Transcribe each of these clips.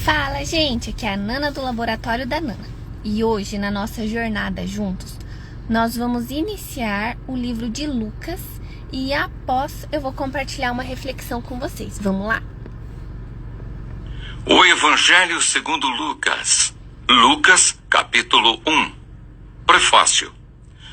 Fala, gente! Aqui é a Nana do Laboratório da Nana. E hoje, na nossa jornada juntos, nós vamos iniciar o livro de Lucas e após eu vou compartilhar uma reflexão com vocês. Vamos lá? O Evangelho segundo Lucas. Lucas, capítulo 1. Prefácio.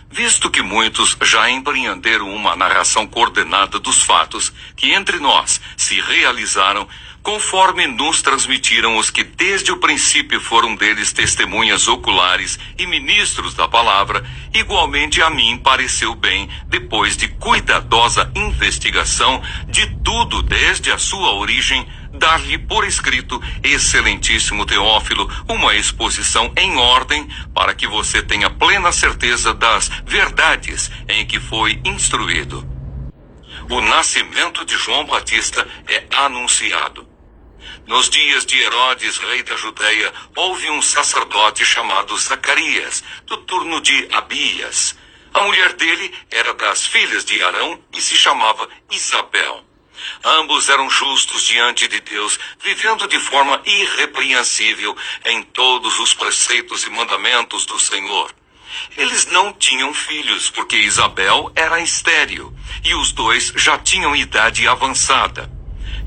Visto que muitos já empreenderam uma narração coordenada dos fatos que entre nós se realizaram, conforme nos transmitiram os que desde o princípio foram deles testemunhas oculares e ministros da palavra, igualmente a mim pareceu bem, depois de cuidadosa investigação de tudo desde a sua origem, dar-lhe por escrito, excelentíssimo Teófilo, uma exposição em ordem, para que você tenha plena certeza das verdades em que foi instruído. O nascimento de João Batista é anunciado. Nos dias de Herodes, rei da Judeia, houve um sacerdote chamado Zacarias, do turno de Abias. A mulher dele era das filhas de Arão e se chamava Isabel. Ambos eram justos diante de Deus, vivendo de forma irrepreensível em todos os preceitos e mandamentos do Senhor. Eles não tinham filhos, porque Isabel era estéril, e os dois já tinham idade avançada.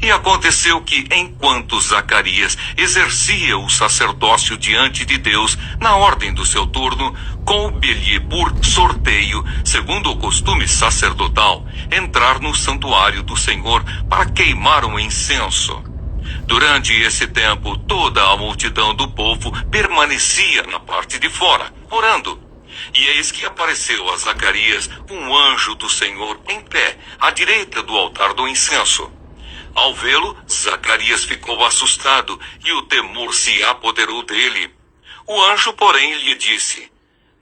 E aconteceu que, enquanto Zacarias exercia o sacerdócio diante de Deus, na ordem do seu turno, coube-lhe por sorteio, segundo o costume sacerdotal, entrar no santuário do Senhor para queimar um incenso. Durante esse tempo, toda a multidão do povo permanecia na parte de fora, orando. E eis que apareceu a Zacarias um anjo do Senhor em pé, à direita do altar do incenso. Ao vê-lo, Zacarias ficou assustado e o temor se apoderou dele. O anjo, porém, lhe disse: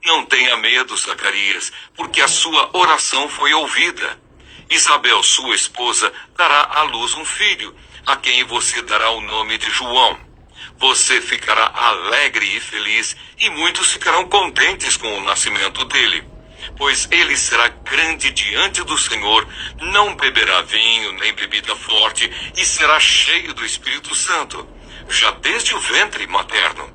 Não tenha medo, Zacarias, porque a sua oração foi ouvida. Isabel, sua esposa, dará à luz um filho, a quem você dará o nome de João. Você ficará alegre e feliz, e muitos ficarão contentes com o nascimento dele. Pois ele será grande diante do Senhor, não beberá vinho nem bebida forte, e será cheio do Espírito Santo, já desde o ventre materno.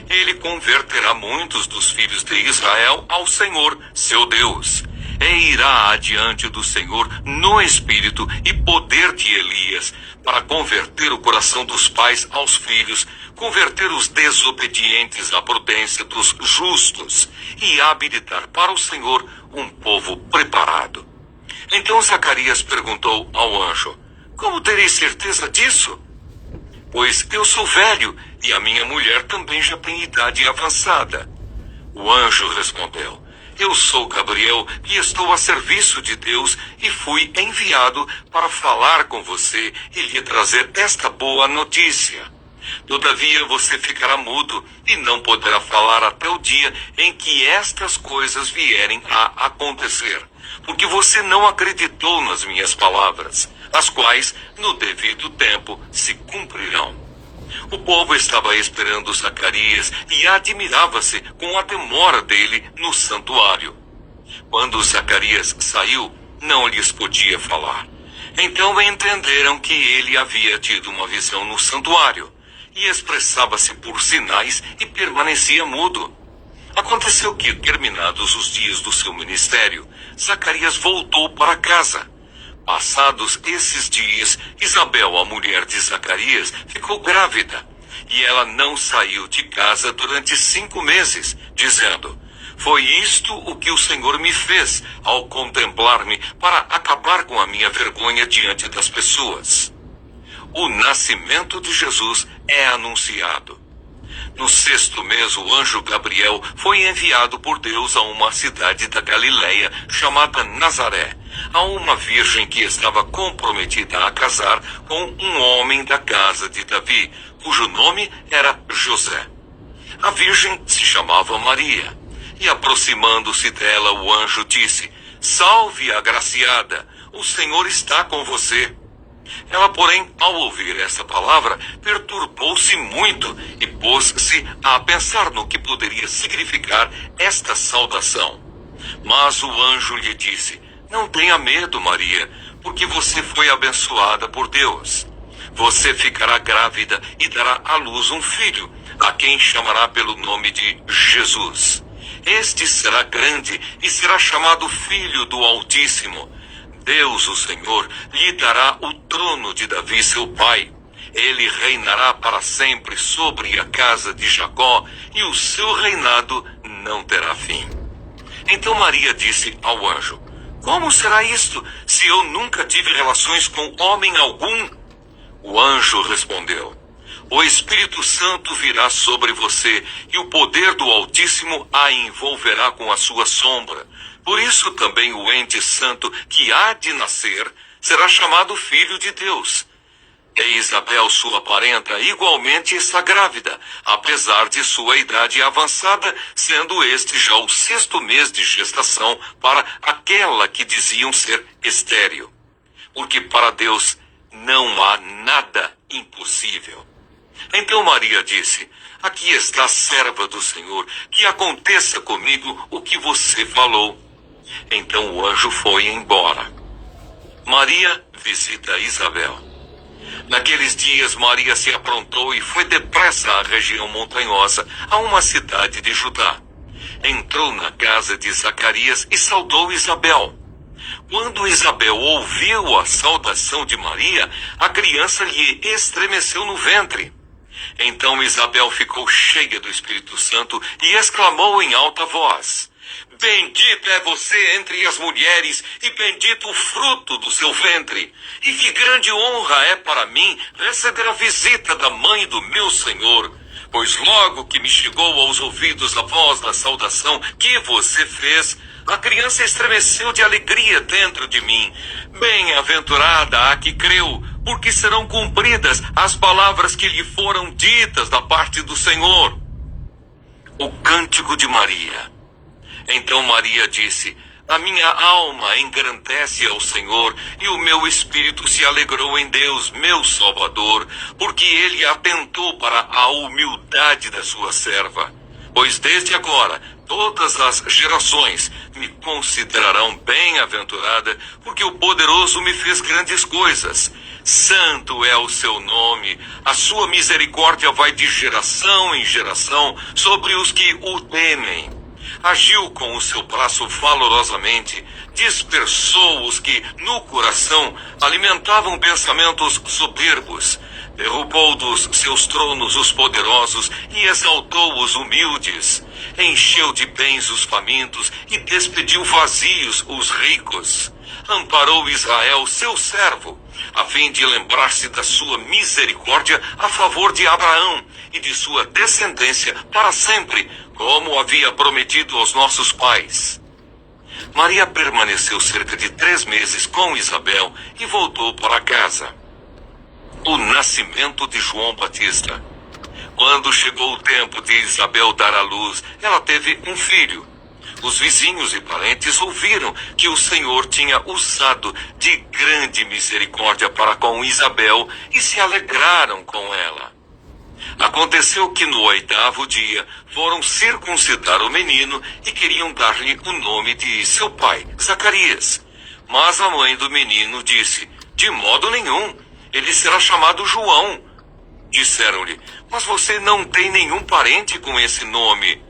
Ele converterá muitos dos filhos de Israel ao Senhor, seu Deus, e irá adiante do Senhor no espírito e poder de Elias, para converter o coração dos pais aos filhos, converter os desobedientes à prudência dos justos e habilitar para o Senhor um povo preparado. Então Zacarias perguntou ao anjo: Como terei certeza disso? Pois eu sou velho e a minha mulher também já tem idade avançada. O anjo respondeu: Eu sou Gabriel e estou a serviço de Deus e fui enviado para falar com você e lhe trazer esta boa notícia. Todavia você ficará mudo e não poderá falar até o dia em que estas coisas vierem a acontecer, porque você não acreditou nas minhas palavras, as quais, no devido tempo, se cumprirão. O povo estava esperando Zacarias e admirava-se com a demora dele no santuário. Quando Zacarias saiu, não lhes podia falar. Então entenderam que ele havia tido uma visão no santuário, e expressava-se por sinais e permanecia mudo. Aconteceu que, terminados os dias do seu ministério, Zacarias voltou para casa. Passados esses dias, Isabel, a mulher de Zacarias, ficou grávida, e ela não saiu de casa durante 5 meses, dizendo: Foi isto o que o Senhor me fez ao contemplar-me para acabar com a minha vergonha diante das pessoas. O nascimento de Jesus é anunciado. No 6º mês, o anjo Gabriel foi enviado por Deus a uma cidade da Galileia chamada Nazaré, a uma virgem que estava comprometida a casar com um homem da casa de Davi, cujo nome era José. A virgem se chamava Maria, e aproximando-se dela, o anjo disse: Salve, agraciada, o Senhor está com você. Ela, porém, ao ouvir essa palavra, perturbou-se muito e pôs-se a pensar no que poderia significar esta saudação. Mas o anjo lhe disse: Não tenha medo, Maria, porque você foi abençoada por Deus. Você ficará grávida e dará à luz um filho, a quem chamará pelo nome de Jesus. Este será grande e será chamado Filho do Altíssimo. Deus, o Senhor, lhe dará o trono de Davi, seu pai. Ele reinará para sempre sobre a casa de Jacó, e o seu reinado não terá fim. Então Maria disse ao anjo: Como será isto, se eu nunca tive relações com homem algum? O anjo respondeu: O Espírito Santo virá sobre você, e o poder do Altíssimo a envolverá com a sua sombra. Por isso também o ente santo que há de nascer será chamado Filho de Deus. E Isabel, sua parenta, igualmente está grávida, apesar de sua idade avançada, sendo este já o 6º mês de gestação para aquela que diziam ser estéril. Porque para Deus não há nada impossível. Então Maria disse: Aqui está a serva do Senhor, que aconteça comigo o que você falou. Então o anjo foi embora. Maria visita Isabel. Naqueles dias Maria se aprontou e foi depressa à região montanhosa, a uma cidade de Judá. Entrou na casa de Zacarias e saudou Isabel. Quando Isabel ouviu a saudação de Maria, a criança lhe estremeceu no ventre. Então Isabel ficou cheia do Espírito Santo e exclamou em alta voz: Bendita é você entre as mulheres, e bendito o fruto do seu ventre. E que grande honra é para mim receber a visita da mãe do meu Senhor. Pois logo que me chegou aos ouvidos a voz da saudação que você fez, a criança estremeceu de alegria dentro de mim. Bem-aventurada a que creu, porque serão cumpridas as palavras que lhe foram ditas da parte do Senhor. O cântico de Maria. Então Maria disse: A minha alma engrandece ao Senhor, e o meu espírito se alegrou em Deus, meu Salvador, porque ele atentou para a humildade da sua serva. Pois desde agora todas as gerações me considerarão bem-aventurada, porque o poderoso me fez grandes coisas. Santo é o seu nome, a sua misericórdia vai de geração em geração sobre os que o temem. Agiu com o seu braço valorosamente, dispersou os que, no coração, alimentavam pensamentos soberbos, derrubou dos seus tronos os poderosos e exaltou os humildes, encheu de bens os famintos e despediu vazios os ricos. Amparou Israel, seu servo, a fim de lembrar-se da sua misericórdia a favor de Abraão e de sua descendência para sempre, como havia prometido aos nossos pais. Maria permaneceu cerca de 3 meses com Isabel e voltou para casa. O nascimento de João Batista. Quando chegou o tempo de Isabel dar à luz, ela teve um filho. Os vizinhos e parentes ouviram que o Senhor tinha usado de grande misericórdia para com Isabel e se alegraram com ela. Aconteceu que no 8º dia foram circuncidar o menino e queriam dar-lhe o nome de seu pai, Zacarias. Mas a mãe do menino disse: De modo nenhum, ele será chamado João. Disseram-lhe: Mas você não tem nenhum parente com esse nome.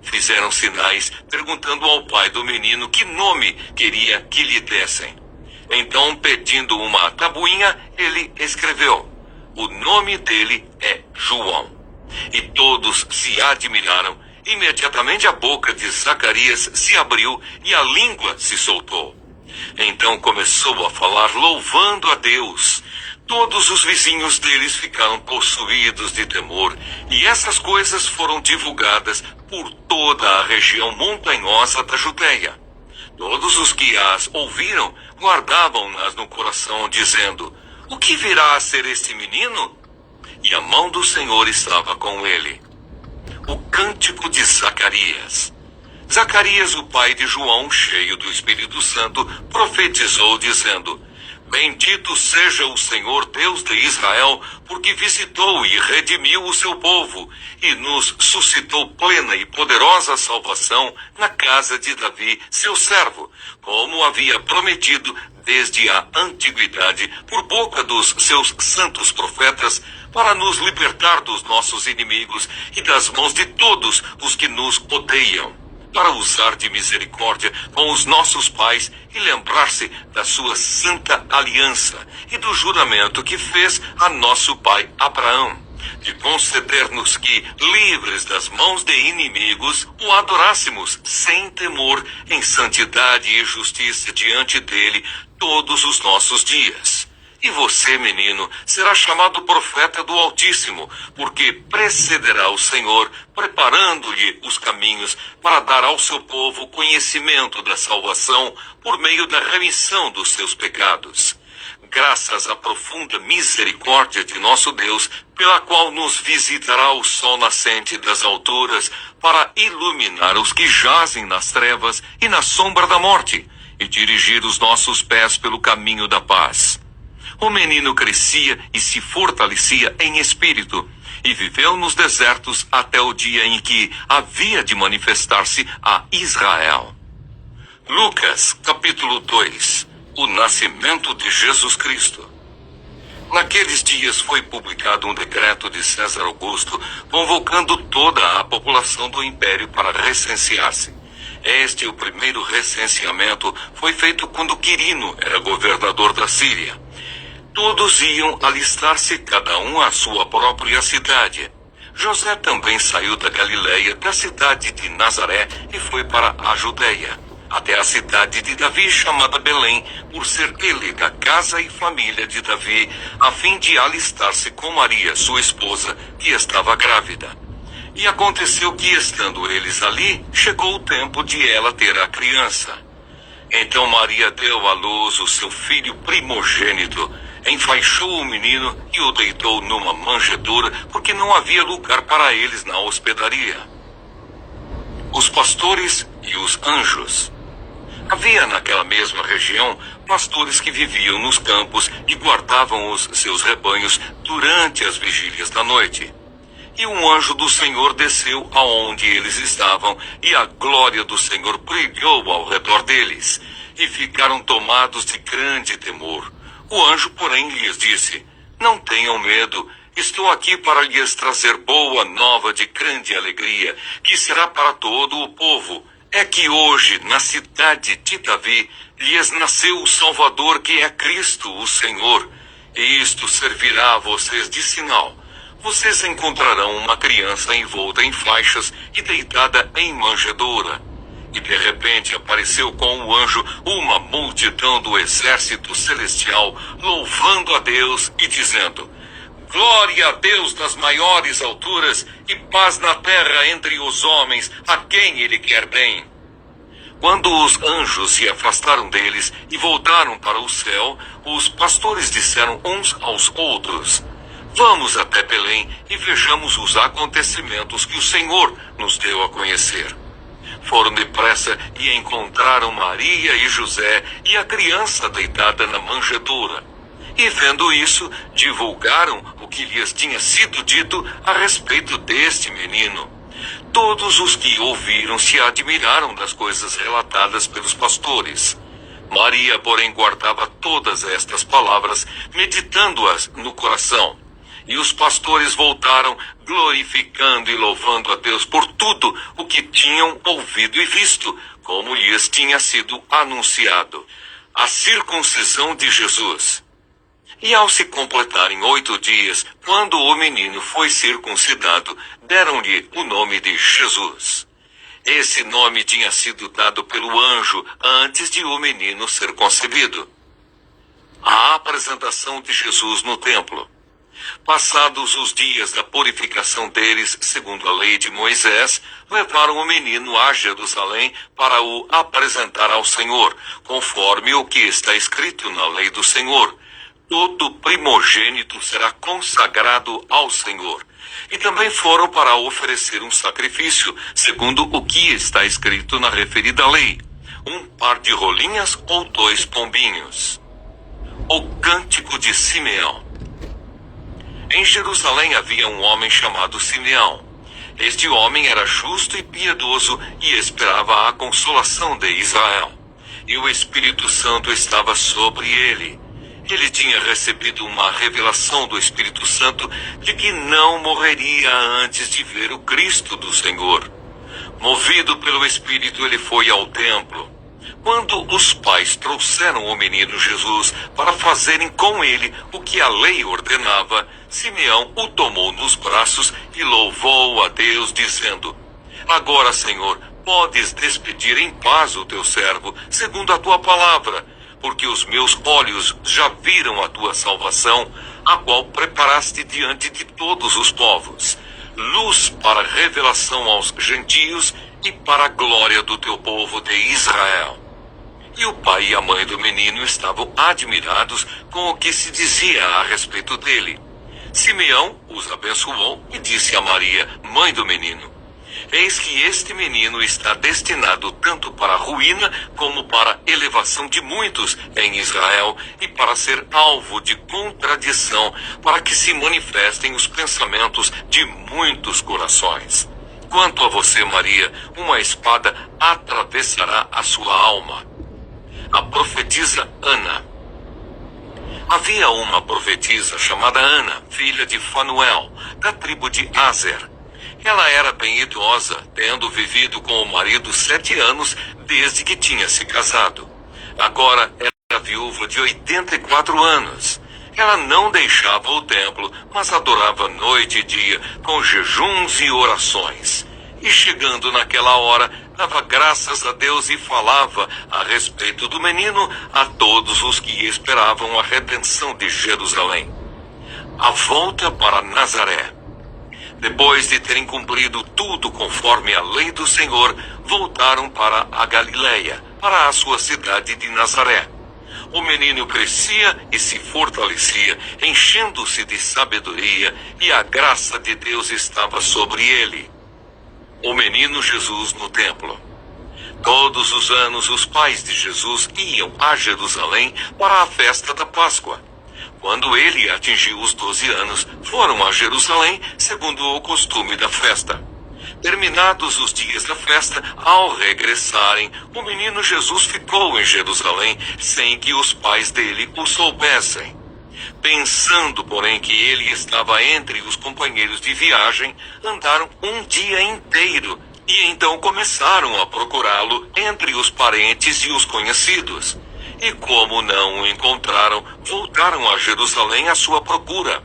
Fizeram sinais, perguntando ao pai do menino que nome queria que lhe dessem. Então, pedindo uma tabuinha, ele escreveu: O nome dele é João. E todos se admiraram. Imediatamente a boca de Zacarias se abriu e a língua se soltou. Então começou a falar louvando a Deus. Todos os vizinhos deles ficaram possuídos de temor, e essas coisas foram divulgadas por toda a região montanhosa da Judéia. Todos os que as ouviram guardavam-nas no coração, dizendo: O que virá a ser este menino? E a mão do Senhor estava com ele. O cântico de Zacarias. Zacarias, o pai de João, cheio do Espírito Santo, profetizou, dizendo: Bendito seja o Senhor Deus de Israel, porque visitou e redimiu o seu povo, e nos suscitou plena e poderosa salvação na casa de Davi, seu servo, como havia prometido desde a antiguidade por boca dos seus santos profetas para nos libertar dos nossos inimigos e das mãos de todos os que nos odeiam, para usar de misericórdia com os nossos pais e lembrar-se da sua santa aliança e do juramento que fez a nosso pai Abraão, de conceder-nos que, livres das mãos de inimigos, o adorássemos sem temor, em santidade e justiça diante dele todos os nossos dias. E você, menino, será chamado profeta do Altíssimo, porque precederá o Senhor, preparando-lhe os caminhos para dar ao seu povo conhecimento da salvação por meio da remissão dos seus pecados. Graças à profunda misericórdia de nosso Deus, pela qual nos visitará o sol nascente das alturas, para iluminar os que jazem nas trevas e na sombra da morte, e dirigir os nossos pés pelo caminho da paz. O menino crescia e se fortalecia em espírito, e viveu nos desertos até o dia em que havia de manifestar-se a Israel. Lucas, capítulo 2. O nascimento de Jesus Cristo. Naqueles dias foi publicado um decreto de César Augusto, convocando toda a população do império para recensear-se. O primeiro recenseamento foi feito quando Quirino era governador da Síria. Todos iam alistar-se, cada um à sua própria cidade. José também saiu da Galileia, da cidade de Nazaré, e foi para a Judeia, até a cidade de Davi, chamada Belém, por ser ele da casa e família de Davi, a fim de alistar-se com Maria, sua esposa, que estava grávida. E aconteceu que, estando eles ali, chegou o tempo de ela ter a criança. Então Maria deu à luz o seu filho primogênito, enfaixou o menino e o deitou numa manjedoura, porque não havia lugar para eles na hospedaria. Os pastores e os anjos. Havia naquela mesma região pastores que viviam nos campos e guardavam os seus rebanhos durante as vigílias da noite. E um anjo do Senhor desceu aonde eles estavam, e a glória do Senhor brilhou ao redor deles, e ficaram tomados de grande temor. O anjo, porém, lhes disse: Não tenham medo, estou aqui para lhes trazer boa nova de grande alegria, que será para todo o povo. É que hoje, na cidade de Davi, lhes nasceu o Salvador, que é Cristo, o Senhor. E isto servirá a vocês de sinal. Vocês encontrarão uma criança envolta em faixas e deitada em manjedoura. E de repente apareceu com o anjo uma multidão do exército celestial, louvando a Deus e dizendo: Glória a Deus nas maiores alturas e paz na terra entre os homens, a quem Ele quer bem. Quando os anjos se afastaram deles e voltaram para o céu, os pastores disseram uns aos outros: Vamos até Belém e vejamos os acontecimentos que o Senhor nos deu a conhecer. Foram depressa e encontraram Maria e José e a criança deitada na manjedoura. E vendo isso, divulgaram o que lhes tinha sido dito a respeito deste menino. Todos os que ouviram se admiraram das coisas relatadas pelos pastores. Maria, porém, guardava todas estas palavras, meditando-as no coração. E os pastores voltaram, glorificando e louvando a Deus por tudo o que tinham ouvido e visto, como lhes tinha sido anunciado. A circuncisão de Jesus. E ao se completarem 8 dias, quando o menino foi circuncidado, deram-lhe o nome de Jesus. Esse nome tinha sido dado pelo anjo antes de o menino ser concebido. A apresentação de Jesus no templo. Passados os dias da purificação deles, segundo a lei de Moisés, levaram o menino a Jerusalém para o apresentar ao Senhor, conforme o que está escrito na lei do Senhor. Todo primogênito será consagrado ao Senhor. E também foram para oferecer um sacrifício, segundo o que está escrito na referida lei: 1 par de rolinhas ou 2 pombinhos. O cântico de Simeão. Em Jerusalém havia um homem chamado Simeão. Este homem era justo e piedoso e esperava a consolação de Israel. e o Espírito Santo estava sobre ele. Ele tinha recebido uma revelação do Espírito Santo de que não morreria antes de ver o Cristo do Senhor. Movido pelo Espírito, ele foi ao templo. Quando os pais trouxeram o menino Jesus para fazerem com ele o que a lei ordenava, Simeão o tomou nos braços e louvou a Deus, dizendo: Agora, Senhor, podes despedir em paz o teu servo, segundo a tua palavra, porque os meus olhos já viram a tua salvação, a qual preparaste diante de todos os povos, luz para revelação aos gentios e para a glória do teu povo de Israel. E o pai e a mãe do menino estavam admirados com o que se dizia a respeito dele. Simeão os abençoou e disse a Maria, mãe do menino: Eis que este menino está destinado tanto para a ruína como para a elevação de muitos em Israel e para ser alvo de contradição, para que se manifestem os pensamentos de muitos corações. Quanto a você, Maria, uma espada atravessará a sua alma. A profetisa Ana. Havia uma profetisa chamada Ana, filha de Fanuel, da tribo de Aser. Ela era bem idosa, tendo vivido com o marido 7 anos desde que tinha se casado. Agora era viúva de 84 anos. Ela não deixava o templo, mas adorava noite e dia, com jejuns e orações. E chegando naquela hora, dava graças a Deus e falava a respeito do menino a todos os que esperavam a redenção de Jerusalém. A volta para Nazaré. Depois de terem cumprido tudo conforme a lei do Senhor, voltaram para a Galileia, para a sua cidade de Nazaré. O menino crescia e se fortalecia, enchendo-se de sabedoria, e a graça de Deus estava sobre ele. O menino Jesus no templo. Todos os anos os pais de Jesus iam a Jerusalém para a festa da Páscoa. Quando ele atingiu os 12 anos, foram a Jerusalém, segundo o costume da festa. Terminados os dias da festa, ao regressarem, o menino Jesus ficou em Jerusalém, sem que os pais dele o soubessem. Pensando, porém, que ele estava entre os companheiros de viagem, andaram um dia inteiro, e então começaram a procurá-lo entre os parentes e os conhecidos. E como não o encontraram, voltaram a Jerusalém à sua procura.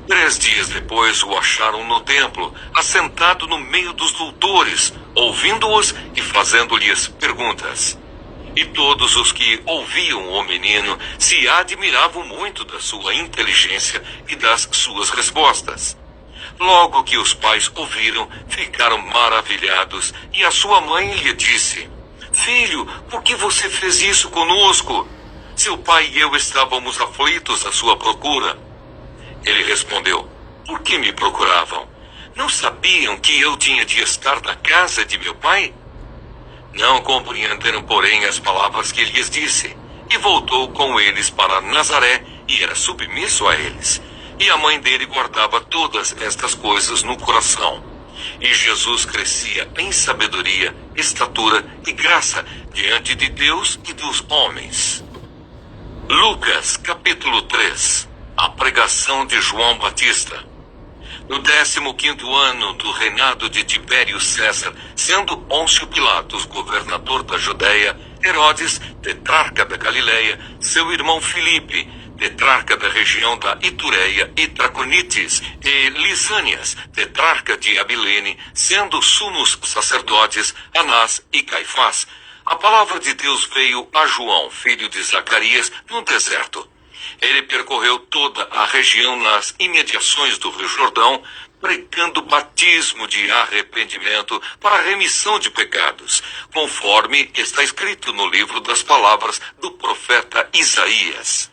3 dias depois o acharam no templo, assentado no meio dos doutores, ouvindo-os e fazendo-lhes perguntas. E todos os que ouviam o menino se admiravam muito da sua inteligência e das suas respostas. Logo que os pais ouviram, ficaram maravilhados, e a sua mãe lhe disse: Filho, por que você fez isso conosco? Seu pai e eu estávamos aflitos à sua procura. Ele respondeu: Por que me procuravam? Não sabiam que eu tinha de estar na casa de meu pai? Não compreenderam, porém, as palavras que lhes disse, e voltou com eles para Nazaré, e era submisso a eles. E a mãe dele guardava todas estas coisas no coração. E Jesus crescia em sabedoria, estatura e graça diante de Deus e dos homens. Lucas, capítulo 3. A pregação de João Batista. No 15º ano do reinado de Tibério César, sendo Pôncio Pilatos governador da Judéia, Herodes, tetrarca da Galileia, seu irmão Filipe, tetrarca da região da Itureia e Traconites, e Lisânias, tetrarca de Abilene, sendo sumos sacerdotes Anás e Caifás, a palavra de Deus veio a João, filho de Zacarias, no deserto. Ele percorreu toda a região nas imediações do Rio Jordão, pregando batismo de arrependimento para a remissão de pecados, conforme está escrito no livro das palavras do profeta Isaías.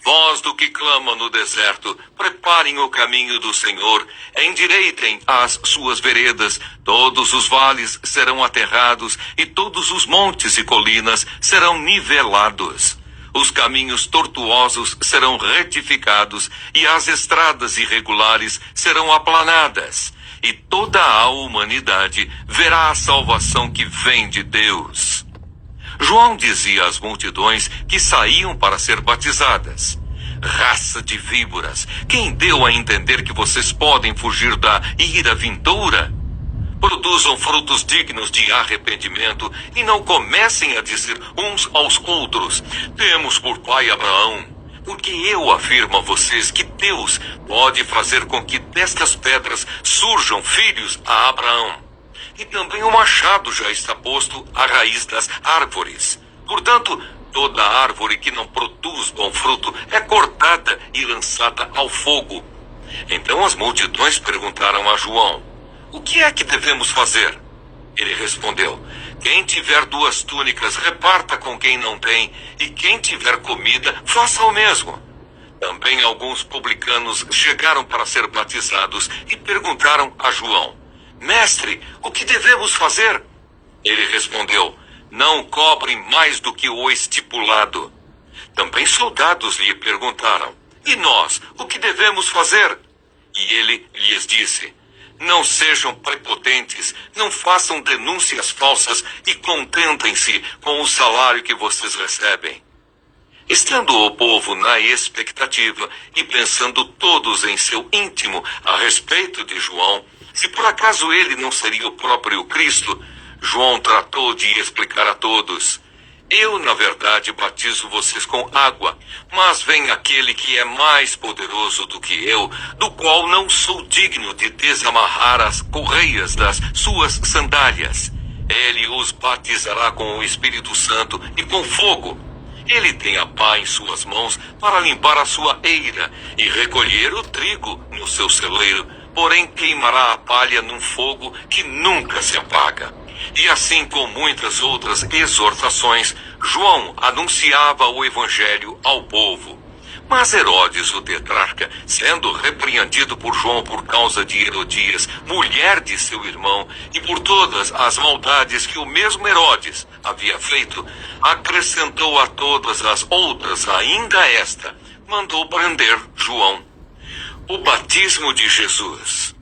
Voz do que clama no deserto, preparem o caminho do Senhor, endireitem as suas veredas, todos os vales serão aterrados e todos os montes e colinas serão nivelados. Os caminhos tortuosos serão retificados e as estradas irregulares serão aplanadas. E toda a humanidade verá a salvação que vem de Deus. João dizia às multidões que saíam para ser batizadas: raça de víboras, quem deu a entender que vocês podem fugir da ira vindoura? Produzam frutos dignos de arrependimento e não comecem a dizer uns aos outros: temos por pai Abraão. Porque eu afirmo a vocês que Deus pode fazer com que destas pedras surjam filhos a Abraão. E também o machado já está posto à raiz das árvores. Portanto, toda árvore que não produz bom fruto é cortada e lançada ao fogo. Então as multidões perguntaram a João: o que é que devemos fazer? Ele respondeu: quem tiver 2 túnicas, reparta com quem não tem, e quem tiver comida, faça o mesmo. Também alguns publicanos chegaram para ser batizados e perguntaram a João: mestre, o que devemos fazer? Ele respondeu: não cobrem mais do que o estipulado. Também soldados lhe perguntaram: e nós, o que devemos fazer? E ele lhes disse: não sejam prepotentes, não façam denúncias falsas e contentem-se com o salário que vocês recebem. Estando o povo na expectativa e pensando todos em seu íntimo a respeito de João, se por acaso ele não seria o próprio Cristo, João tratou de explicar a todos: eu, na verdade, batizo vocês com água, mas vem aquele que é mais poderoso do que eu, do qual não sou digno de desamarrar as correias das suas sandálias. Ele os batizará com o Espírito Santo e com fogo. Ele tem a pá em suas mãos para limpar a sua eira e recolher o trigo no seu celeiro, porém queimará a palha num fogo que nunca se apaga. E assim, com muitas outras exortações, João anunciava o evangelho ao povo. Mas Herodes, o tetrarca, sendo repreendido por João por causa de Herodias, mulher de seu irmão, e por todas as maldades que o mesmo Herodes havia feito, acrescentou a todas as outras ainda esta: mandou prender João. O batismo de Jesus.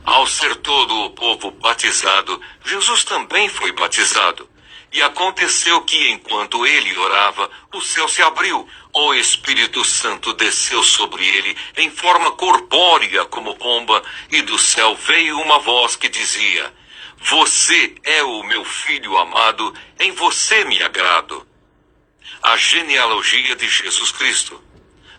Ao ser todo o povo batizado, Jesus também foi batizado. E aconteceu que, enquanto ele orava, o céu se abriu, o Espírito Santo desceu sobre ele em forma corpórea como pomba, e do céu veio uma voz que dizia: você é o meu filho amado, em você me agrado. A genealogia de Jesus Cristo.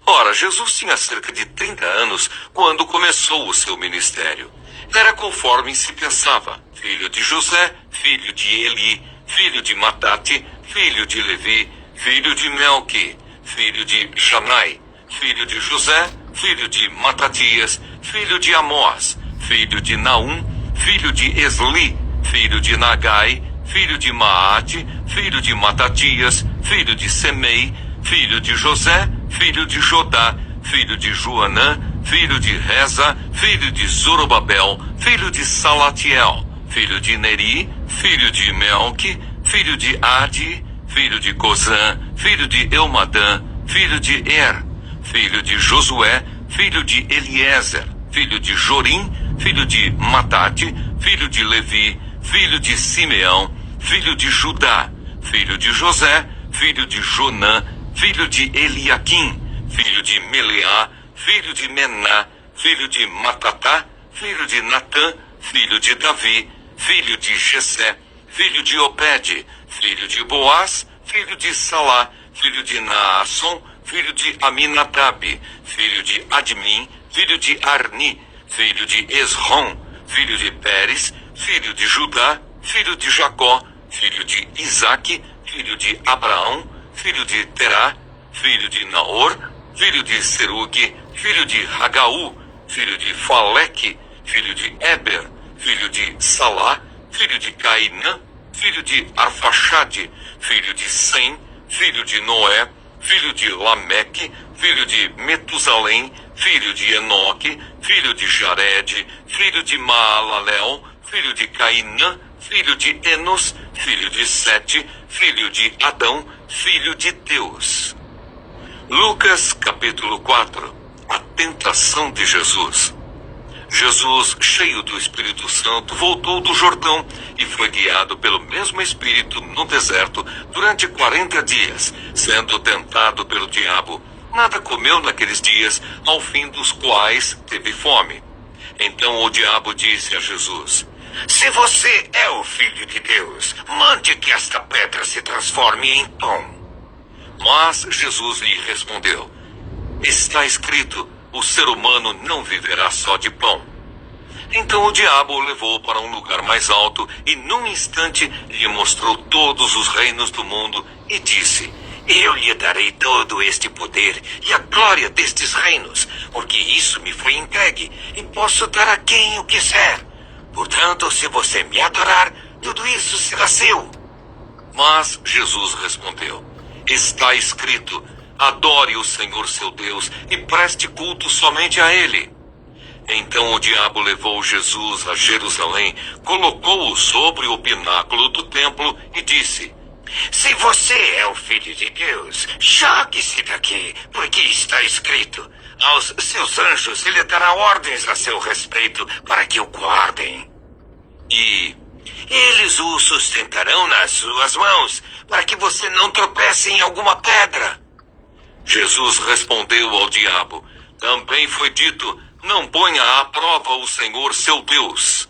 Ora, Jesus tinha cerca de 30 anos quando começou o seu ministério. Era conforme se pensava: filho de José, filho de Eli, filho de Matate, filho de Levi, filho de Melqui, filho de Janai, filho de José, filho de Matatias, filho de Amós, filho de Naum, filho de Esli, filho de Nagai, filho de Maate, filho de Matatias, filho de Semei, filho de José, filho de Jodá, filho de Joanã, filho de Reza, filho de Zorobabel, filho de Salatiel, filho de Neri, filho de Melqui, filho de Adi, filho de Cozã, filho de Elmadã, filho de Er, filho de Josué, filho de Eliezer, filho de Jorim, filho de Matate, filho de Levi, filho de Simeão, filho de Judá, filho de José, filho de Jonã, filho de Eliaquim, filho de Meleá, filho de Mená, filho de Matatá, filho de Natã, filho de Davi, filho de Jessé, filho de Obede, filho de Boaz, filho de Salá, filho de Naasson, filho de Aminadab, filho de Admin, filho de Arni, filho de Esrom, filho de Pérez, filho de Judá, filho de Jacó, filho de Isaque, filho de Abraão, filho de Terá, filho de Naor, filho de Serugue, filho de Hagaú, filho de Faleque, filho de Eber, filho de Salá, filho de Cainã, filho de Arfaxade, filho de Sem, filho de Noé, filho de Lameque, filho de Metusalém, filho de Enoque, filho de Jared, filho de Maalalel, filho de Cainã, filho de Enos, filho de Sete, filho de Adão, filho de Deus. Lucas capítulo 4. A tentação de Jesus. Jesus, cheio do Espírito Santo, voltou do Jordão e foi guiado pelo mesmo Espírito no deserto durante 40 dias, sendo tentado pelo diabo. Nada comeu naqueles dias, ao fim dos quais teve fome. Então o diabo disse a Jesus: Se você é o Filho de Deus, mande que esta pedra se transforme em pão. Mas Jesus lhe respondeu: Está escrito, o ser humano não viverá só de pão. Então o diabo o levou para um lugar mais alto e num instante lhe mostrou todos os reinos do mundo e disse: Eu lhe darei todo este poder e a glória destes reinos, porque isso me foi entregue e posso dar a quem o quiser. Portanto, se você me adorar, tudo isso será seu. Mas Jesus respondeu: Está escrito, adore o Senhor seu Deus e preste culto somente a Ele. Então o diabo levou Jesus a Jerusalém, colocou-o sobre o pináculo do templo e disse: Se você é o Filho de Deus, jogue-se daqui, porque está escrito, aos seus anjos ele dará ordens a seu respeito para que o guardem. E eles o sustentarão nas suas mãos, para que você não tropece em alguma pedra. Jesus respondeu ao diabo: Também foi dito, não ponha à prova o Senhor seu Deus.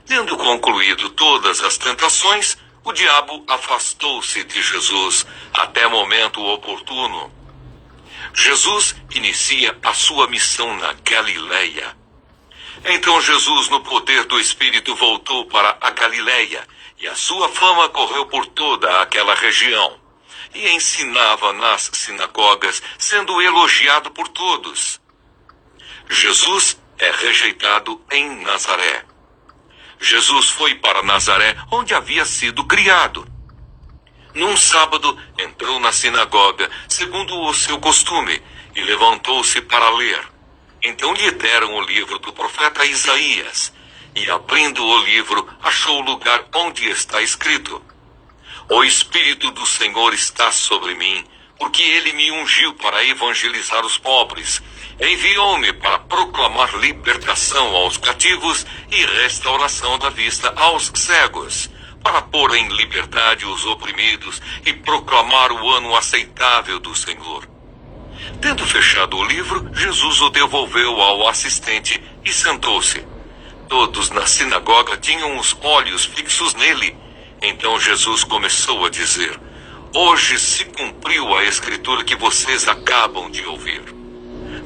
Tendo concluído todas as tentações, o diabo afastou-se de Jesus até momento oportuno. Jesus inicia a sua missão na Galileia. Então Jesus, no poder do Espírito, voltou para a Galileia, e a sua fama correu por toda aquela região. E ensinava nas sinagogas, sendo elogiado por todos. Jesus é rejeitado em Nazaré. Jesus foi para Nazaré, onde havia sido criado. Num sábado, entrou na sinagoga, segundo o seu costume, e levantou-se para ler. Então lhe deram o livro do profeta Isaías, e abrindo o livro, achou o lugar onde está escrito: O Espírito do Senhor está sobre mim, porque ele me ungiu para evangelizar os pobres. Enviou-me para proclamar libertação aos cativos e restauração da vista aos cegos, para pôr em liberdade os oprimidos e proclamar o ano aceitável do Senhor. Tendo fechado o livro, Jesus o devolveu ao assistente e sentou-se. Todos na sinagoga tinham os olhos fixos nele. Então Jesus começou a dizer: Hoje se cumpriu a escritura que vocês acabam de ouvir.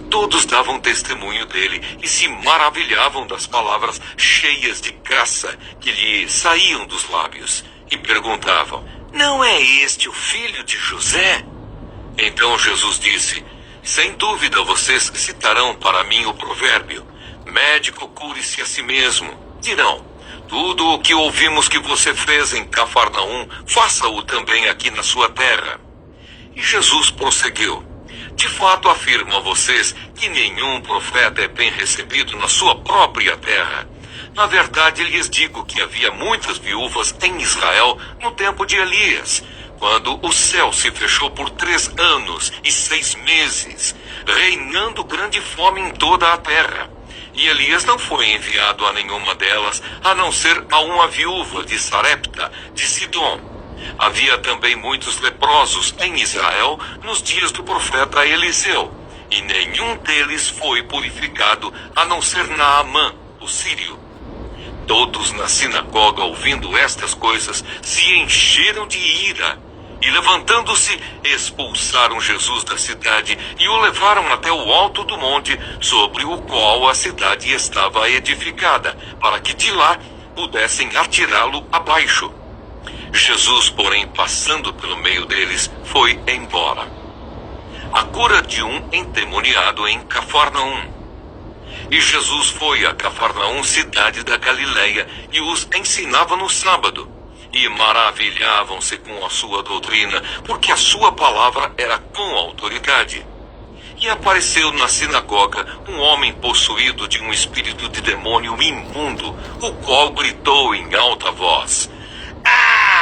Todos davam testemunho dele e se maravilhavam das palavras cheias de graça que lhe saíam dos lábios, e perguntavam: Não é este o filho de José? Então Jesus disse: Sem dúvida vocês citarão para mim o provérbio: Médico, cure-se a si mesmo. Dirão: Tudo o que ouvimos que você fez em Cafarnaum, faça-o também aqui na sua terra. E Jesus prosseguiu: De fato afirmo a vocês que nenhum profeta é bem recebido na sua própria terra. Na verdade, lhes digo que havia muitas viúvas em Israel no tempo de Elias, quando o céu se fechou por 3 anos e 6 meses, reinando grande fome em toda a terra. E Elias não foi enviado a nenhuma delas, a não ser a uma viúva de Sarepta, de Sidom. Havia também muitos leprosos em Israel nos dias do profeta Eliseu, e nenhum deles foi purificado, a não ser Naamã, o sírio. Todos na sinagoga, ouvindo estas coisas, se encheram de ira, e levantando-se, expulsaram Jesus da cidade e o levaram até o alto do monte sobre o qual a cidade estava edificada, para que de lá pudessem atirá-lo abaixo. Jesus, porém, passando pelo meio deles, foi embora. A cura de um endemoniado em Cafarnaum. E Jesus foi a Cafarnaum, cidade da Galileia, e os ensinava no sábado. E maravilhavam-se com a sua doutrina, porque a sua palavra era com autoridade. E apareceu na sinagoga um homem possuído de um espírito de demônio imundo, o qual gritou em alta voz: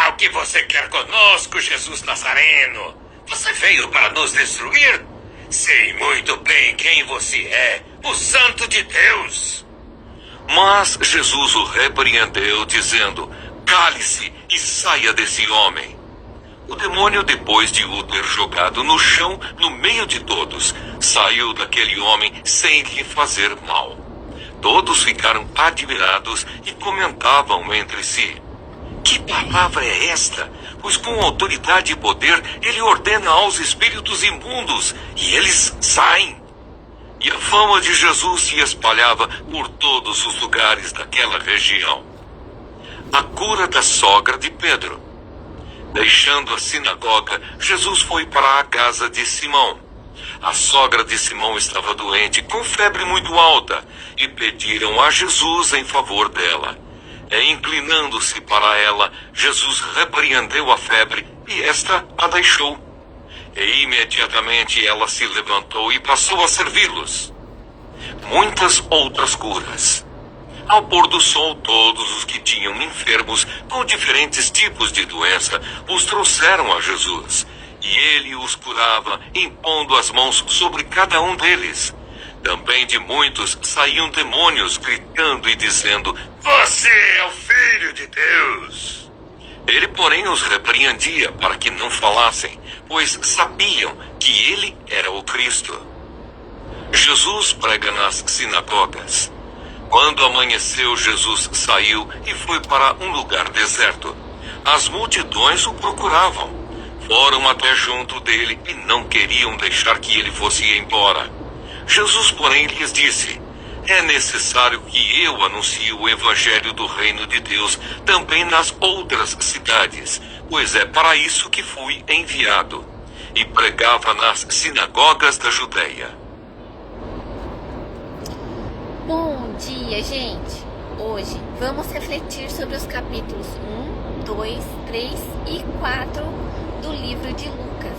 O que você quer conosco, Jesus Nazareno? Você veio para nos destruir? Sei muito bem quem você é, o Santo de Deus. Mas Jesus o repreendeu, dizendo: cale-se e saia desse homem. O demônio, depois de o ter jogado no chão, no meio de todos, saiu daquele homem sem lhe fazer mal. Todos ficaram admirados e comentavam entre si: que palavra é esta? Pois com autoridade e poder ele ordena aos espíritos imundos e eles saem. E a fama de Jesus se espalhava por todos os lugares daquela região. A cura da sogra de Pedro. Deixando a sinagoga, Jesus foi para a casa de Simão. A sogra de Simão estava doente, com febre muito alta, e pediram a Jesus em favor dela. Inclinando-se para ela, Jesus repreendeu a febre e esta a deixou. E imediatamente ela se levantou e passou a servi-los. Muitas outras curas. Ao pôr do sol, todos os que tinham enfermos com diferentes tipos de doença os trouxeram a Jesus. E ele os curava, impondo as mãos sobre cada um deles. Também de muitos saíam demônios, gritando e dizendo: você é o Filho de Deus. Ele, porém, os repreendia para que não falassem, pois sabiam que ele era o Cristo. Jesus prega nas sinagogas. Quando amanheceu, Jesus saiu e foi para um lugar deserto. As multidões o procuravam. Foram até junto dele e não queriam deixar que ele fosse embora. Jesus, porém, lhes disse: é necessário que eu anuncie o evangelho do reino de Deus também nas outras cidades, pois é para isso que fui enviado. E pregava nas sinagogas da Judeia. Bom dia, gente! Hoje vamos refletir sobre os capítulos 1, 2, 3 e 4 do livro de Lucas,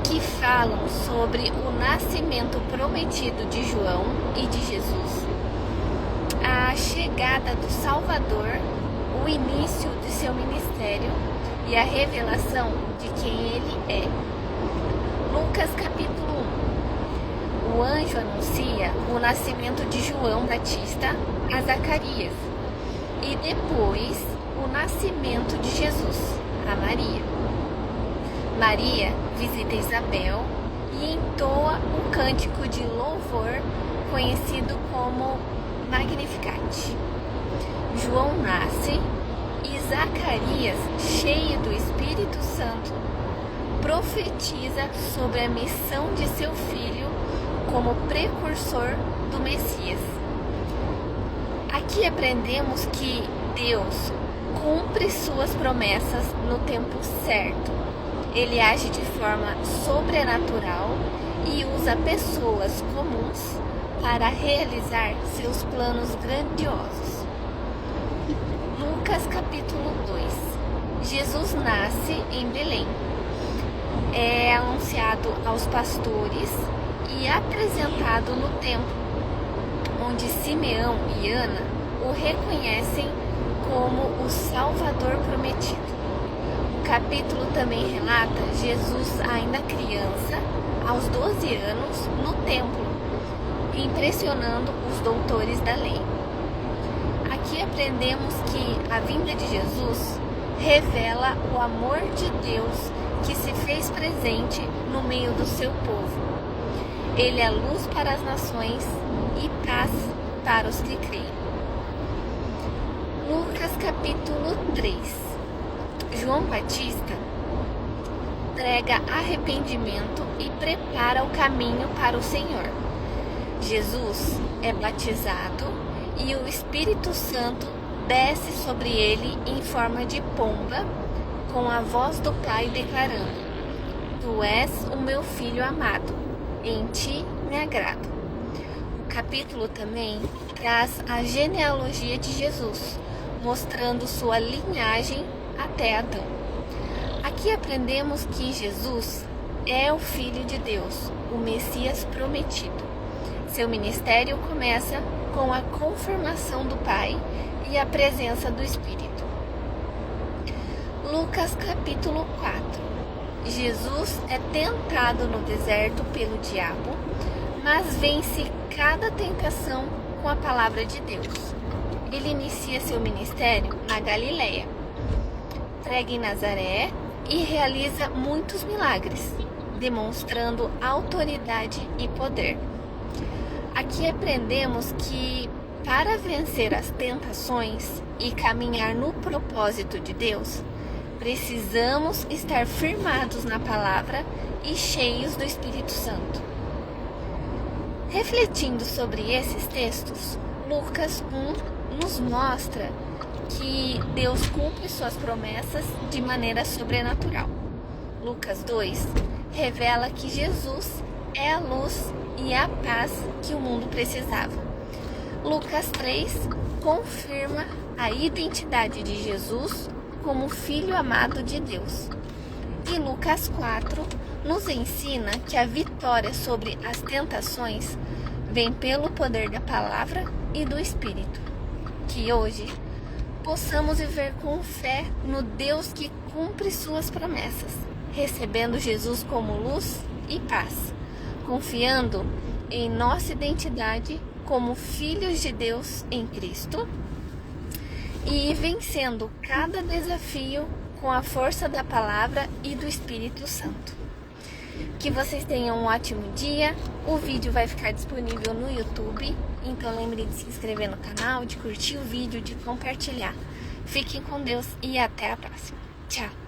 que falam sobre o nascimento prometido de João e de Jesus, a chegada do Salvador, o início de seu ministério e a revelação de quem ele é. Lucas capítulo 1. O anjo anuncia o nascimento de João Batista a Zacarias e depois o nascimento de Jesus a Maria. Maria visita Isabel e entoa o cântico de louvor conhecido como Magnificat. João nasce e Zacarias, cheio do Espírito Santo, profetiza sobre a missão de seu filho como precursor do Messias. Aqui aprendemos que Deus cumpre suas promessas no tempo certo. Ele age de forma sobrenatural e usa pessoas comuns para realizar seus planos grandiosos. Lucas capítulo 2. Jesus nasce em Belém. É anunciado aos pastores e apresentado no templo, onde Simeão e Ana o reconhecem como o Salvador prometido. O capítulo também relata Jesus ainda criança, aos 12 anos, no templo, impressionando os doutores da lei. Aqui aprendemos que a vinda de Jesus revela o amor de Deus que se fez presente no meio do seu povo. Ele é luz para as nações e paz para os que creem. Lucas capítulo 3. João Batista prega arrependimento e prepara o caminho para o Senhor. Jesus é batizado e o Espírito Santo desce sobre ele em forma de pomba, com a voz do Pai declarando: Tu és o meu filho amado, em ti me agrado. O capítulo também traz a genealogia de Jesus, mostrando sua linhagem até Adão. Aqui aprendemos que Jesus é o Filho de Deus, o Messias prometido. Seu ministério começa com a confirmação do Pai e a presença do Espírito. Lucas capítulo 4. Jesus é tentado no deserto pelo diabo, mas vence cada tentação com a palavra de Deus. Ele inicia seu ministério na Galileia, prega em Nazaré e realiza muitos milagres, demonstrando autoridade e poder. Aqui aprendemos que para vencer as tentações e caminhar no propósito de Deus, precisamos estar firmados na palavra e cheios do Espírito Santo. Refletindo sobre esses textos, Lucas 1 nos mostra que Deus cumpre suas promessas de maneira sobrenatural. Lucas 2 revela que Jesus é a luz e a paz que o mundo precisava. Lucas 3 confirma a identidade de Jesus como Filho amado de Deus. E Lucas 4 nos ensina que a vitória sobre as tentações vem pelo poder da palavra e do Espírito. Que hoje possamos viver com fé no Deus que cumpre suas promessas, recebendo Jesus como luz e paz, confiando em nossa identidade como filhos de Deus em Cristo e vencendo cada desafio com a força da palavra e do Espírito Santo. Que vocês tenham um ótimo dia. O vídeo vai ficar disponível no YouTube, então lembre de se inscrever no canal, de curtir o vídeo, de compartilhar. Fiquem com Deus e até a próxima. Tchau!